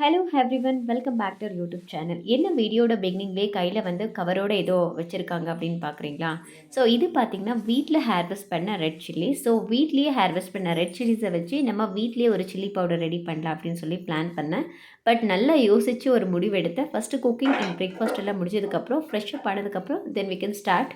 Hello everyone, welcome back to YouTube channel. என்ன வீடியோட பிகினிங்லேயே கையில் வந்து கவரோட ஏதோ வச்சுருக்காங்க அப்படின்னு பார்க்குறீங்களா? ஸோ இது பார்த்தீங்கன்னா வீட்டில் ஹேர்வெஸ்ட் பண்ண ரெட் சில்லி. ஸோ வீட்லேயே ஹேர்வெஸ்ட் பண்ண ரெட் சில்லிஸை வச்சு நம்ம வீட்லேயே ஒரு சில்லி பவுடர் ரெடி பண்ணலாம் அப்படின்னு சொல்லி பிளான் பண்ணேன். பட் நல்லா யோசித்து ஒரு முடிவு எடுத்தேன். ஃபஸ்ட்டு குக்கிங் அண்ட் பிரேக்ஃபாஸ்ட் எல்லாம் முடிஞ்சதுக்கப்புறம் ஃப்ரெஷ்ஷப் ஆனதுக்கப்புறம் then we can start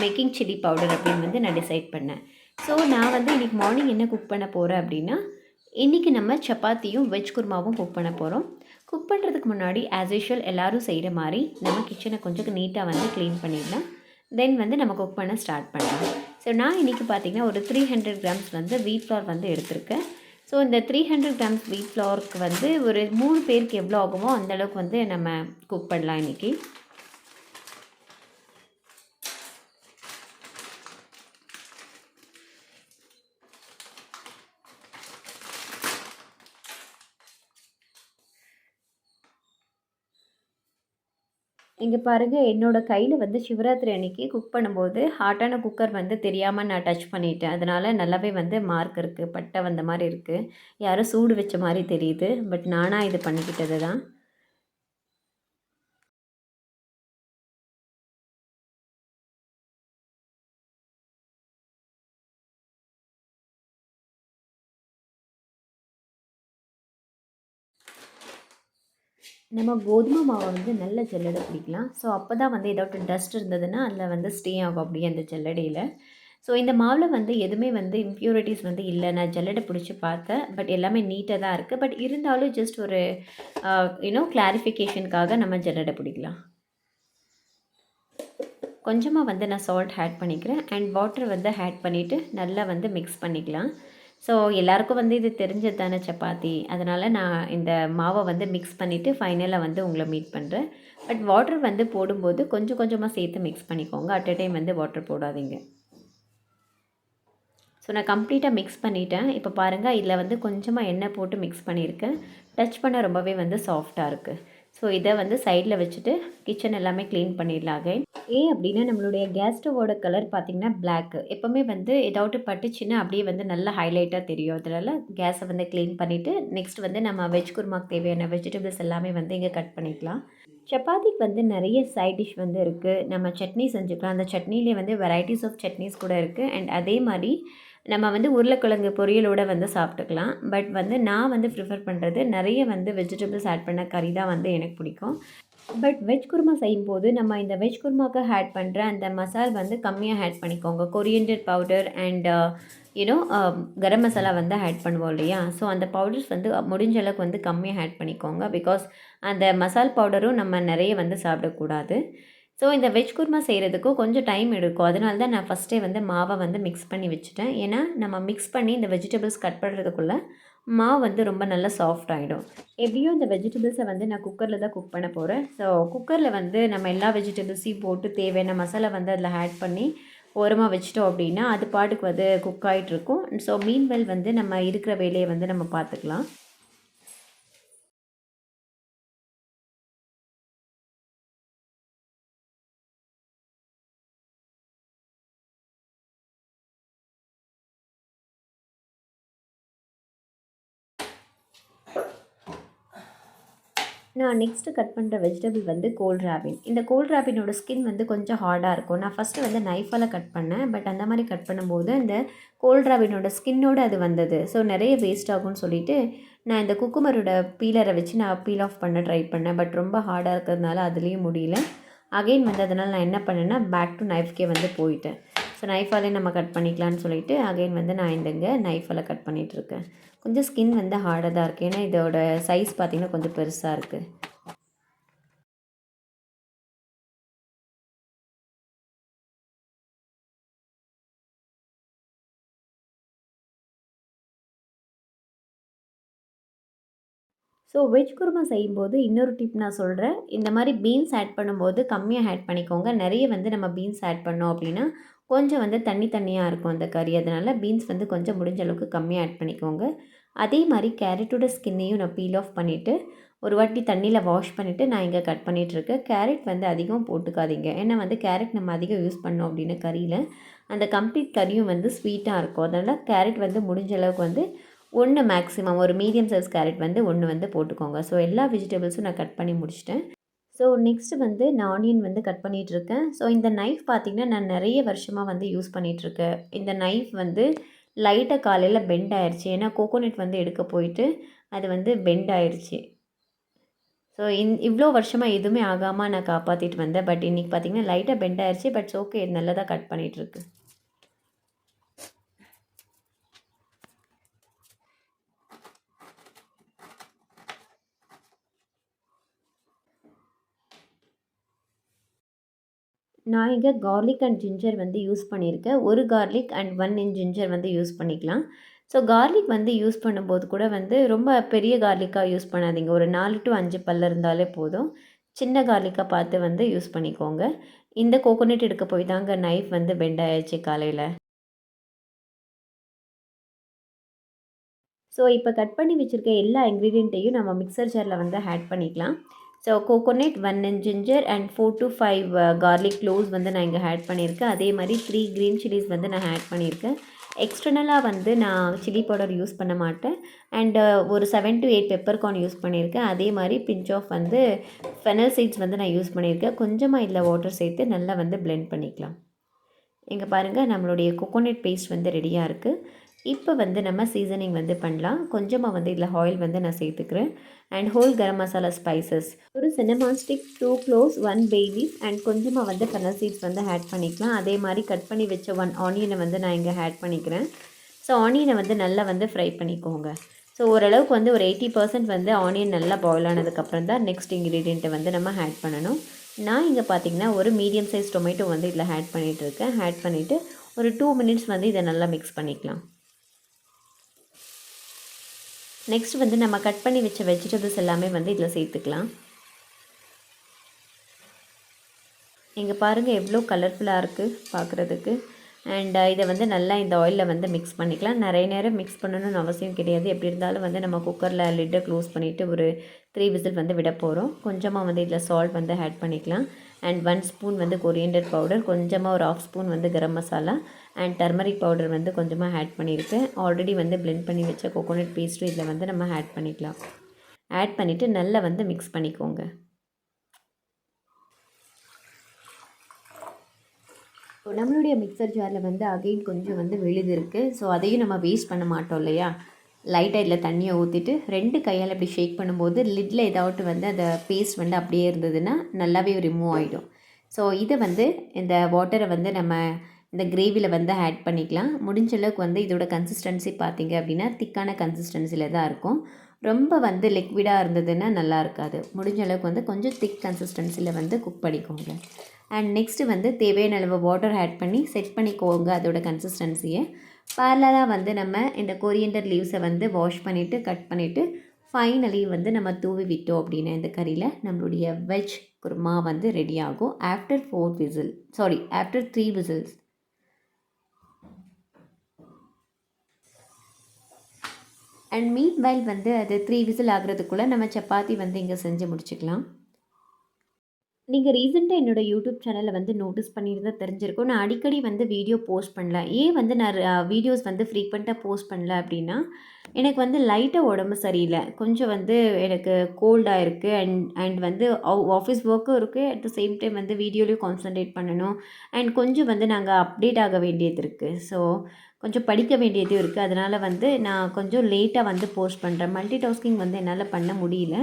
making chilli powder அப்படின்னு வந்து நான் டிசைட் பண்ணேன். ஸோ நான் வந்து இன்றைக்கி மார்னிங் என்ன குக் பண்ண போகிறேன் அப்படின்னா, இன்றைக்கி நம்ம சப்பாத்தியும் வெஜ் குருமாவும் குக் பண்ண போகிறோம். குக் பண்ணுறதுக்கு முன்னாடி ஆஸ் யூஷுவல் எல்லோரும் செய்கிற மாதிரி நம்ம கிச்சனை கொஞ்சம் நீட்டாக வந்து க்ளீன் பண்ணிடலாம். தென் வந்து நம்ம குக் பண்ண ஸ்டார்ட் பண்ணலாம். ஸோ நான் இன்றைக்கி பார்த்திங்கன்னா ஒரு 300 கிராம்ஸ் வந்து வீட் ஃப்ளார் வந்து எடுத்திருக்கேன். ஸோ இந்த 300 கிராம்ஸ் வீட் ஃப்ளாருக்கு வந்து ஒரு 3 பேருக்கு எவ்வளோ ஆகுமோ அந்தளவுக்கு வந்து நம்ம குக் பண்ணலாம் இன்றைக்கி. இங்கே பாருங்கள், என்னோடய கையில் வந்து சிவராத்திரி அன்றைக்கி குக் பண்ணும்போது ஹாட்டான குக்கர் வந்து தெரியாமல் நான் டச் பண்ணிட்டேன். அதனால் நல்லாவே வந்து மார்க் இருக்குது, பட்டை வந்த மாதிரி இருக்குது. யாரோ சூடு வச்ச மாதிரி தெரியுது. பட் நானாக இது பண்ணிக்கிட்டது தான். நம்ம கோதுமை மாவை வந்து நல்ல ஜல்லடை பிடிக்கலாம். ஸோ அப்போ தான் வந்து ஏதாவது டஸ்ட் இருந்ததுன்னா அதில் வந்து ஸ்டே ஆகும் அப்படியே அந்த ஜல்லடையில். ஸோ இந்த மாவில் வந்து எதுவுமே வந்து இம்ப்யூரிட்டிஸ் வந்து இல்லை. நான் ஜல்லடை பிடிச்சி பார்த்தேன். பட் எல்லாமே நீட்டாக தான் இருக்குது. பட் இருந்தாலும் ஜஸ்ட் ஒரு கிளாரிஃபிகேஷனுக்காக நம்ம ஜல்லடை பிடிக்கலாம். கொஞ்சமாக வந்து நான் சால்ட் ஆட் பண்ணிக்கிறேன் அண்ட் வாட்டர் வந்து ஆட் பண்ணிவிட்டு நல்லா வந்து மிக்ஸ் பண்ணிக்கலாம். ஸோ எல்லாருக்கும் வந்து இது தெரிஞ்சது தானே சப்பாத்தி. அதனால் நான் இந்த மாவை வந்து மிக்ஸ் பண்ணிவிட்டு ஃபைனலாக வந்து உங்களை மீட் பண்ணுறேன். பட் வாட்டர் வந்து போடும்போது கொஞ்சம் கொஞ்சமாக சேர்த்து மிக்ஸ் பண்ணிக்கோங்க. அட் அ டைம் வந்து வாட்டர் போடாதீங்க. ஸோ நான் கம்ப்ளீட்டாக மிக்ஸ் பண்ணிட்டேன். இப்போ பாருங்கள், இதில் வந்து கொஞ்சமாக எண்ணெய் போட்டு மிக்ஸ் பண்ணியிருக்கேன். டச் பண்ண ரொம்பவே வந்து சாஃப்டாக இருக்குது. ஸோ இதை வந்து சைடில் வச்சுட்டு கிச்சன் எல்லாமே க்ளீன் பண்ணிடலாம் அகைன். அப்படின்னா நம்மளுடைய கேஸ் ஸ்டவோட கலர் பார்த்திங்கன்னா பிளாக்கு. எப்போவுமே வந்து ஏதாவது பட்டுச்சுன்னா அப்படியே வந்து நல்லா ஹைலைட்டாக தெரியும். அதனால் கேஸை வந்து க்ளீன் பண்ணிவிட்டு நெக்ஸ்ட் வந்து நம்ம வெஜ் குருமாக்கு தேவையான வெஜிடபிள்ஸ் எல்லாமே வந்து இங்கே கட் பண்ணிக்கலாம். சப்பாத்திக்கு வந்து நிறைய சைட் டிஷ் வந்து இருக்குது. நம்ம சட்னி செஞ்சுக்கலாம். அந்த சட்னிலே வந்து வெரைட்டிஸ் ஆஃப் சட்னிஸ் கூட இருக்குது. அண்ட் அதே மாதிரி நம்ம வந்து உருளைக்கிழங்கு பொரியலோடு வந்து சாப்பிட்டுக்கலாம். பட் வந்து நான் வந்து ப்ரிஃபர் பண்ணுறது நிறைய வந்து வெஜிடபிள்ஸ் ஆட் பண்ண கறி தான் வந்து எனக்கு பிடிக்கும். பட் வெஜ் குருமா செய்யும்போது நம்ம இந்த வெஜ் குருமாவுக்கு ஆட் பண்ணுற அந்த மசால் வந்து கம்மியாக ஆட் பண்ணிக்கோங்க. Coriander powder and garam masala வந்து ஆட் பண்ணுவோம் இல்லையா? ஸோ அந்த பவுடர்ஸ் வந்து முடிஞ்ச அளவுக்கு வந்து கம்மியாக ஆட் பண்ணிக்கோங்க. பிகாஸ் அந்த மசால் பவுடரும் நம்ம நிறைய வந்து சாப்பிடக்கூடாது. ஸோ இந்த வெஜ் குருமா செய்கிறதுக்கும் கொஞ்சம் டைம் எடுக்கும். அதனால தான் நான் ஃபஸ்ட்டே வந்து மாவை வந்து மிக்ஸ் பண்ணி வச்சுட்டேன். ஏன்னா நம்ம மிக்ஸ் பண்ணி இந்த வெஜிடபிள்ஸ் கட் பண்ணுறதுக்குள்ளே மாவு வந்து ரொம்ப நல்லா சாஃப்ட் ஆகிடும். எப்படியும் இந்த வெஜிடபிள்ஸை வந்து நான் குக்கரில் தான் குக் பண்ண போகிறேன். ஸோ குக்கரில் வந்து நம்ம எல்லா வெஜிடபிள்ஸையும் போட்டு தேவையான மசாலா வந்து அதில் ஆட் பண்ணி ஓரமாக வச்சிட்டோம் அப்படின்னா அது பாட்டுக்கு வந்து குக் ஆகிட்ருக்கும். ஸோ மீன்வெல் வந்து நம்ம இருக்கிற வேலையை வந்து நம்ம பார்த்துக்கலாம். நான் நெக்ஸ்ட்டு கட் பண்ணுற வெஜிடபிள் வந்து கோல்ட்ராபின். இந்த கோல்ட்ராபினோட ஸ்கின் வந்து கொஞ்சம் ஹார்டாக இருக்கும். நான் ஃபஸ்ட்டு வந்து நைஃபால் கட் பண்ணேன். பட் அந்த மாதிரி கட் பண்ணும்போது இந்த கோல்ட்ராபினோட ஸ்கின்னோடு அது வந்தது. ஸோ நிறைய வேஸ்ட் ஆகும்னு சொல்லிவிட்டு நான் இந்த குக்குமரோட பீலரை வச்சு நான் பீல் ஆஃப் பண்ண ட்ரை பண்ணேன். பட் ரொம்ப ஹார்டாக இருக்கிறதுனால அதுலேயும் முடியல. அகெயின் வந்து அதனால் நான் என்ன பண்ணேன்னா பேக் டு நைஃப்கே வந்து போயிட்டேன். ஸோ நைஃபாலே நம்ம கட் பண்ணிக்கலான்னு சொல்லிவிட்டு அகெயின் வந்து நான் இங்கே நைஃபால் கட் பண்ணிகிட்ருக்கேன். கொஞ்சம் ஸ்கின் வந்து ஹார்டாக தான் இருக்குது. ஏன்னா இதோட சைஸ் பார்த்திங்கன்னா கொஞ்சம் பெருசாக இருக்குது. ஸோ வெஜ் குருமா செய்யும்போது இன்னொரு டிப் நான் சொல்கிறேன். இந்த மாதிரி பீன்ஸ் ஆட் பண்ணும்போது கம்மியாக ஆட் பண்ணிக்கோங்க. நிறைய வந்து நம்ம பீன்ஸ் ஆட் பண்ணோம் அப்படின்னா கொஞ்சம் வந்து தண்ணி தண்ணியாக இருக்கும் அந்த கறி. அதனால் பீன்ஸ் வந்து கொஞ்சம் முடிஞ்ச அளவுக்கு கம்மியாக ஆட் பண்ணிக்கோங்க. அதே மாதிரி கேரட்டோட ஸ்கின்னையும் நான் பீல் ஆஃப் பண்ணிவிட்டு ஒரு வாட்டி தண்ணியில் வாஷ் பண்ணிவிட்டு நான் இங்கே கட் பண்ணிகிட்ருக்கேன். கேரட் வந்து அதிகம் போட்டுக்காதீங்க. ஏன்னா வந்து கேரட் நம்ம அதிகம் யூஸ் பண்ணோம் அப்படின்னு கறியில் அந்த கம்ப்ளீட் கறியும் வந்து ஸ்வீட்டாக இருக்கும். அதனால் கேரட் வந்து முடிஞ்ச அளவுக்கு வந்து 1 மேக்ஸிமம் ஒரு மீடியம் சைஸ் கேரட் வந்து 1 வந்து போட்டுக்கோங்க. ஸோ எல்லா வெஜிடபிள்ஸும் நான் கட் பண்ணி முடிச்சிட்டேன். ஸோ நெக்ஸ்ட்டு வந்து நான் ஆனியன் வந்து கட் பண்ணிகிட்ருக்கேன். ஸோ இந்த நைஃப் பார்த்திங்கன்னா நான் நிறைய வருஷமாக வந்து யூஸ் பண்ணிகிட்ருக்கேன். இந்த நைஃப் வந்து லைட்டாக காலையில் பெண்ட் ஆயிடுச்சு. ஏன்னா கோகோனட் வந்து எடுக்க போயிட்டு அது வந்து பெண்ட் ஆயிடுச்சு. ஸோ இவ்வளோ வருஷமாக எதுவுமே ஆகாமல் நான் காப்பாற்றிட்டு வந்தேன். பட் இன்றைக்கி பார்த்திங்கன்னா லைட்டாக பெண்ட் ஆயிடுச்சு. பட்ஸ் ஓகே, நல்லதாக கட் பண்ணிகிட்ருக்கு. நான் இங்கே கார்லிக் அண்ட் ஜிஞ்சர் வந்து யூஸ் பண்ணியிருக்கேன். ஒரு கார்லிக் அண்ட் 1 இன்ச் ஜிஞ்சர் வந்து யூஸ் பண்ணிக்கலாம். ஸோ கார்லிக் வந்து யூஸ் பண்ணும்போது கூட வந்து ரொம்ப பெரிய கார்லிக்காக யூஸ் பண்ணாதீங்க. ஒரு 4 to 5 பல் இருந்தாலே போதும். சின்ன கார்லிக்காக பார்த்து வந்து யூஸ் பண்ணிக்கோங்க. இந்த கோகோனட் எடுக்க போய் தாங்க நைஃப் வந்து பெண்ட் ஆயிடுச்சு காலையில். ஸோ இப்போ கட் பண்ணி வச்சுருக்க எல்லா இன்க்ரீடியண்ட்டையும் நம்ம மிக்சர் ஜாரில் வந்து ஆட் பண்ணிக்கலாம். So coconut, 1 inch ginger and 4 to 5 garlic gloves வந்து நான் இங்கே ஆட் பண்ணியிருக்கேன். அதே மாதிரி 3 க்ரீன் சில்லிஸ் வந்து நான் ஆட் பண்ணியிருக்கேன். எக்ஸ்டர்னலாக வந்து நான் சில்லி பவுடர் யூஸ் பண்ண மாட்டேன். அண்டு ஒரு 7 to 8 பெப்பர்கார்ன் யூஸ் பண்ணியிருக்கேன். அதே மாதிரி பிஞ்ச் ஆஃப் வந்து ஃபெனல் சீட்ஸ் வந்து நான் யூஸ் பண்ணியிருக்கேன். கொஞ்சமாக இதில் வாட்டர் சேர்த்து நல்லா வந்து பிளெண்ட் பண்ணிக்கலாம். இங்கே பாருங்கள், நம்மளுடைய கோகோனட் பேஸ்ட் வந்து ரெடியாக இருக்குது. இப்போ வந்து நம்ம சீசனிங் வந்து பண்ணலாம். கொஞ்சமாக வந்து இதில் ஆயில் வந்து நான் சேர்த்துக்கிறேன். And whole garam masala spices, ஒரு cinnamon stick, 2 cloves, 1 bay leaf and கொஞ்சமாக வந்து ஃபெனல் சீட்ஸ் வந்து ஆட் பண்ணிக்கலாம். அதே மாதிரி கட் பண்ணி வச்ச 1 ஆனியனை வந்து நான் இங்கே ஆட் பண்ணிக்கிறேன். ஸோ ஆனியனை வந்து நல்லா வந்து ஃப்ரை பண்ணிக்கோங்க. ஸோ ஓரளவுக்கு வந்து ஒரு 80% வந்து ஆனியன் நல்லா பாயில் ஆனதுக்கப்புறம் தான் நெக்ஸ்ட் இன்க்ரீடியண்ட்டை வந்து நம்ம ஆட் பண்ணணும். நான் இங்கே பார்த்திங்கன்னா ஒரு மீடியம் சைஸ் டொமேட்டோ வந்து இதில் ஆட் பண்ணிகிட்ருக்கேன். ஆட் பண்ணிவிட்டு ஒரு 2 மினிட்ஸ் வந்து இதை நல்லா மிக்ஸ் பண்ணிக்கலாம். நெக்ஸ்ட் வந்து நம்ம கட் பண்ணி வச்ச வெஜிடபிள்ஸ் எல்லாமே வந்து இதில் சேர்த்துக்கலாம். இங்கே பாருங்கள் எவ்வளோ கலர்ஃபுல்லாக இருக்குது பார்க்குறதுக்கு. அண்ட் இதை வந்து நல்லா இந்த ஆயிலில் வந்து மிக்ஸ் பண்ணிக்கலாம். நிறைய நேரம் மிக்ஸ் பண்ணணும்னு அவசியம் கிடையாது. எப்படி இருந்தாலும் வந்து நம்ம குக்கரில் லிட்டை க்ளோஸ் பண்ணிவிட்டு ஒரு 3 விசில் வந்து விட போகிறோம். கொஞ்சமாக வந்து இதில் சால்ட் வந்து ஆட் பண்ணிக்கலாம். அண்ட் 1 ஸ்பூன் வந்து கொரியண்டர் பவுடர், கொஞ்சமாக ஒரு 1/2 ஸ்பூன் வந்து garam masala and turmeric powder வந்து கொஞ்சமாக ஆட் பண்ணியிருக்கேன். ஆல்ரெடி வந்து பிளெண்ட் பண்ணி வச்ச கோகோனட் பேஸ்ட்டும் இதில் வந்து நம்ம ஆட் பண்ணிக்கலாம். ஆட் பண்ணிவிட்டு நல்லா வந்து மிக்ஸ் பண்ணிக்கோங்க. நம்மளுடைய மிக்சர் ஜாரில் வந்து அகைன் கொஞ்சம் வந்து விழுது இருக்குது. ஸோ அதையும் நம்ம வேஸ்ட் பண்ண மாட்டோம் இல்லையா. லைட்டாக இதில் தண்ணியை ஊற்றிட்டு 2 கையால் இப்படி ஷேக் பண்ணும்போது லிட்டில் ஏதாவது வந்து அந்த பேஸ்ட் வந்து அப்படியே இருந்ததுன்னா நல்லாவே ரிமூவ் ஆகிடும். ஸோ இதை வந்து இந்த வாட்டரை வந்து நம்ம இந்த கிரேவியில் வந்து ஆட் பண்ணிக்கலாம். முடிஞ்ச அளவுக்கு வந்து இதோட கன்சிஸ்டன்சி பார்த்திங்க அப்படின்னா திக்கான கன்சிஸ்டன்சியில் தான் இருக்கும். ரொம்ப வந்து லிக்விடாக இருந்ததுன்னா நல்லா இருக்காது. முடிஞ்ச அளவுக்கு வந்து கொஞ்சம் திக் கன்சிஸ்டன்சியில் வந்து குக் பண்ணிக்கோங்க. அண்ட் நெக்ஸ்ட்டு வந்து தேவையான அளவு வாட்டர் ஆட் பண்ணி செட் பண்ணிக்கோங்க அதோட கன்சிஸ்டன்சியை. பேரலாக வந்து நம்ம இந்த கொரியண்டர் லீவ்ஸை வந்து வாஷ் பண்ணிவிட்டு கட் பண்ணிவிட்டு ஃபைனலி வந்து நம்ம தூவி விட்டோம் அப்படின்னா இந்த கறியில் நம்மளுடைய வெஜ் குருமா வந்து ரெடி ஆகும். After 3 whistles. And meet while வந்து அது 3 விசில் ஆகிறதுக்குள்ளே நம்ம சப்பாத்தி வந்து இங்கே செஞ்சு முடிச்சுக்கலாம். நீங்கள் ரீசெண்டாக என்னோடய யூடியூப் சேனலில் வந்து நோட்டீஸ் பண்ணியிருந்தா தெரிஞ்சிருக்கும். நான் அடிக்கடி வந்து வீடியோ போஸ்ட் பண்ணல. ஏன் வந்து நான் வீடியோஸ் வந்து ஃப்ரீக்வெண்ட்டாக போஸ்ட் பண்ணல அப்படின்னா, எனக்கு வந்து லைட்டாக உடம்பு சரியில்லை. கொஞ்சம் வந்து எனக்கு கோல்டாக இருக்குது. அண்ட் வந்து ஆஃபீஸ் ஒர்க்கும் இருக்குது. அட் த சேம் டைம் வந்து வீடியோலையும் கான்சன்ட்ரேட் பண்ணணும். அண்ட் கொஞ்சம் வந்து நாங்கள் அப்டேட் ஆக வேண்டியது இருக்குது. ஸோ கொஞ்சம் படிக்க வேண்டியதும் இருக்குது. அதனால் வந்து நான் கொஞ்சம் லேட்டாக வந்து போஸ்ட் பண்ணுறேன். மல்டி டாஸ்கிங் வந்து என்னால் பண்ண முடியல.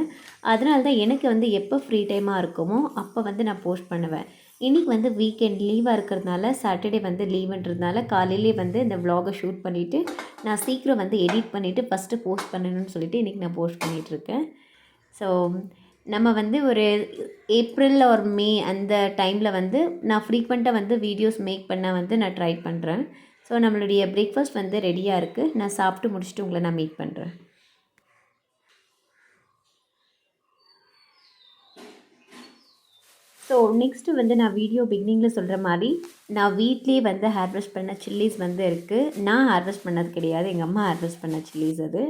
அதனால தான் எனக்கு வந்து எப்போ ஃப்ரீ டைமாக இருக்குமோ அப்போ வந்து நான் போஸ்ட் பண்ணுவேன். இன்றைக்கி வந்து வீக்கெண்ட் லீவாக இருக்கிறதுனால, சாட்டர்டே வந்து லீவுன்றதுனால காலையிலே வந்து இந்த விலாகை ஷூட் பண்ணிவிட்டு நான் சீக்கிரம் வந்து எடிட் பண்ணிவிட்டு ஃபஸ்ட்டு போஸ்ட் பண்ணணும்னு சொல்லிவிட்டு இன்றைக்கி நான் போஸ்ட் பண்ணிகிட்ருக்கேன். ஸோ நம்ம வந்து ஒரு ஏப்ரல் ஆர் மே அந்த டைமில் வந்து நான் ஃப்ரீக்வெண்ட்டாக வந்து வீடியோஸ் மேக் பண்ண வந்து நான் ட்ரை பண்ணுறேன். ஸோ நம்மளுடைய பிரேக்ஃபாஸ்ட் வந்து ரெடியாக இருக்குது. நான் சாப்பிட்டு முடிச்சுட்டு உங்களை நான் மீட் பண்ணுறேன். ஸோ நெக்ஸ்ட்டு வந்து நான் வீடியோ பிகினிங்கில் சொல்கிற மாதிரி நான் வீட்லேயே வந்து ஹார்வெஸ்ட் பண்ண சில்லிஸ் வந்து இருக்குது. நான் ஹார்வெஸ்ட் பண்ணது கிடையாது, எங்கள் அம்மா ஹார்வெஸ்ட் பண்ண சில்லிஸ் அது.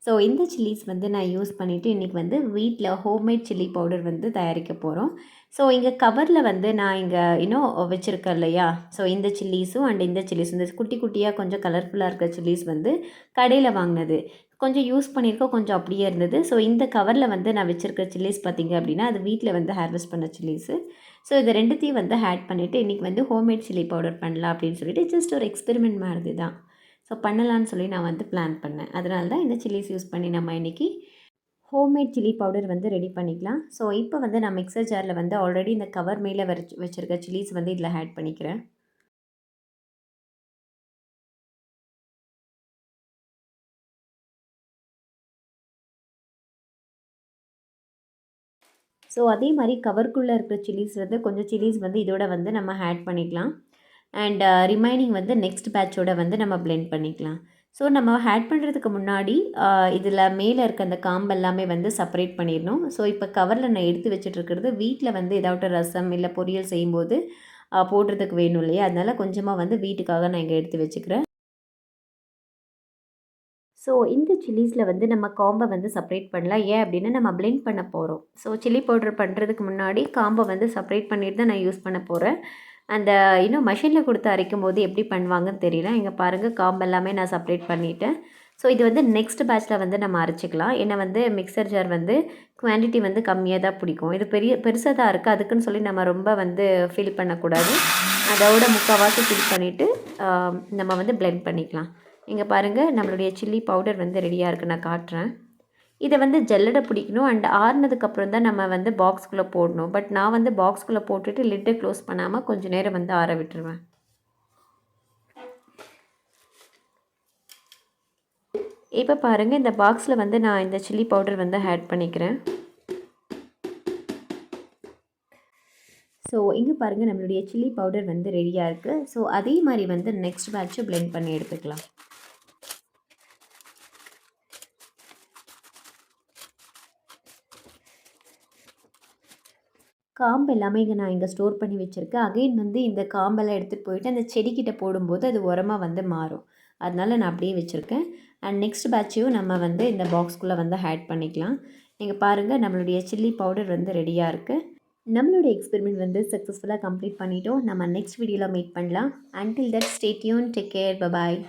ஸோ இந்த சில்லிஸ் வந்து நான் யூஸ் பண்ணிவிட்டு இன்றைக்கி வந்து வீட்டில் ஹோம்மேட் சில்லி பவுடர் வந்து தயாரிக்க போகிறோம். ஸோ இங்கே கவரில் வந்து நான் இங்கே இன்னும் வச்சுருக்கேன் இல்லையா, ஸோ இந்த சில்லிஸும் அண்ட் இந்த சில்லிஸ் இந்த குட்டி குட்டியாக கொஞ்சம் கலர்ஃபுல்லாக இருக்க சில்லிஸ் வந்து கடையில் வாங்கினது. கொஞ்சம் யூஸ் பண்ணியிருக்கோம், கொஞ்சம் அப்படியே இருந்தது. ஸோ இந்த கவரில் வந்து நான் வச்சுருக்க சில்லிஸ் பார்த்திங்க அப்படின்னா அது வீட்டில் வந்து ஹார்வெஸ்ட் பண்ண சில்லிஸு. ஸோ இது ரெண்டுத்தையும் வந்து ஆட் பண்ணிவிட்டு இன்றைக்கி வந்து ஹோம்மேட் சில்லி பவுடர் பண்ணலாம் அப்படின்னு சொல்லிட்டு ஜஸ்ட் ஒரு எக்ஸ்பெரிமெண்ட் மாதிரி தான். ஸோ பண்ணலான்னு சொல்லி நான் வந்து பிளான் பண்ணேன். அதனால தான் இந்த சில்லிஸ் யூஸ் பண்ணி நம்ம இன்றைக்கி ஹோம்மேட் சில்லி பவுடர் வந்து ரெடி பண்ணிக்கலாம். ஸோ இப்போ வந்து நான் மிக்சர் ஜாரில் வந்து ஆல்ரெடி இந்த கவர் மேலே வச்சுருக்க சில்லிஸ் வந்து இதில் ஆட் பண்ணிக்கிறேன். ஸோ அதே மாதிரி கவருக்குள்ளே இருக்கிற சில்லிஸ் வந்து கொஞ்சம் சில்லிஸ் வந்து இதோட வந்து நம்ம ஆட் பண்ணிக்கலாம். அண்ட் ரிமைனிங் வந்து நெக்ஸ்ட் பேட்சோட வந்து நம்ம பிளெண்ட் பண்ணிக்கலாம். ஸோ நம்ம ஆட் பண்ணுறதுக்கு முன்னாடி இதில் மேலே இருக்க அந்த காம்பு எல்லாமே வந்து செப்பரேட் பண்ணிடணும். ஸோ இப்போ கவரில் நான் எடுத்து வச்சுட்ருக்கிறது வீட்டில் வந்து ஏதாவது ரசம் இல்லை பொரியல் செய்யும்போது போடுறதுக்கு வேணும் இல்லையா, அதனால் கொஞ்சமாக வந்து வீட்டுக்காக நான் இங்கே எடுத்து வச்சுக்கிறேன். ஸோ இந்த சில்லிஸில் வந்து நம்ம காம்பை வந்து செப்பரேட் பண்ணலாம். ஏன் அப்படின்னா நம்ம பிளெண்ட் பண்ண போகிறோம். ஸோ சில்லி பவுடர் பண்ணுறதுக்கு முன்னாடி காம்பை வந்து செப்பரேட் பண்ணிட்டு தான் நான் யூஸ் பண்ண போகிறேன். அந்த இன்னும் மிஷினில் கொடுத்து அரைக்கும் போது எப்படி பண்ணுவாங்கன்னு தெரியல. இங்கே பாருங்கள், காம்பு எல்லாமே நான் செப்பரேட் பண்ணிவிட்டேன். ஸோ இது வந்து நெக்ஸ்ட் பேட்சில் வந்து நம்ம அரைச்சிக்கலாம். ஏன்னா வந்து மிக்சர் ஜார் வந்து குவான்டிட்டி வந்து கம்மியாக தான் பிடிக்கும். இது பெருசாக தான் இருக்குது, அதுக்குன்னு சொல்லி நம்ம ரொம்ப வந்து ஃபில் பண்ணக்கூடாது. அதோட முக்கால்வாசி ஃபில் பண்ணிவிட்டு நம்ம வந்து பிளெண்ட் பண்ணிக்கலாம். இங்கே பாருங்கள், நம்மளுடைய சில்லி பவுடர் வந்து ரெடியாக இருக்குது. நான் காட்டுறேன். இதை வந்து ஜல்லடை பிடிக்கணும் அண்ட் ஆறுனதுக்கப்புறம் தான் நம்ம வந்து பாக்ஸ்குள்ளே போடணும். பட் நான் வந்து பாக்ஸ்குள்ளே போட்டுட்டு லிட்டை க்ளோஸ் பண்ணாமல் கொஞ்சம் நேரம் வந்து ஆற விட்டுருவேன். இப்போ பாருங்கள், இந்த பாக்ஸில் வந்து நான் இந்த சில்லி பவுடர் வந்து ஆட் பண்ணிக்கிறேன். ஸோ இங்கே பாருங்கள், நம்மளுடைய சில்லி பவுடர் வந்து ரெடியாக இருக்குது. ஸோ அதே மாதிரி வந்து நெக்ஸ்ட் பேட்சை பிளெண்ட் பண்ணி எடுத்துக்கலாம். காம்பு எல்லாமே நான் இங்கே ஸ்டோர் பண்ணி வச்சுருக்கேன். அகைன் வந்து இந்த காம்பெல்லாம் எடுத்துகிட்டு போயிட்டு அந்த செடிக்கிட்ட போடும்போது அது உரமாக வந்து மாறும். அதனால் நான் அப்படியே வச்சுருக்கேன். அண்ட் நெக்ஸ்ட் பேட்சையும் நம்ம வந்து இந்த பாக்ஸ்குள்ளே வந்து ஆட் பண்ணிக்கலாம். நீங்கள் பாருங்கள், நம்மளுடைய சில்லி பவுடர் வந்து ரெடியாக இருக்குது. நம்மளுடைய எக்ஸ்பெரிமெண்ட் வந்து சக்ஸஸ்ஃபுல்லாக கம்ப்ளீட் பண்ணிட்டோம். நம்ம நெக்ஸ்ட் வீடியோவில் மீட் பண்ணலாம். Until that, stay tune, take care, bye bye.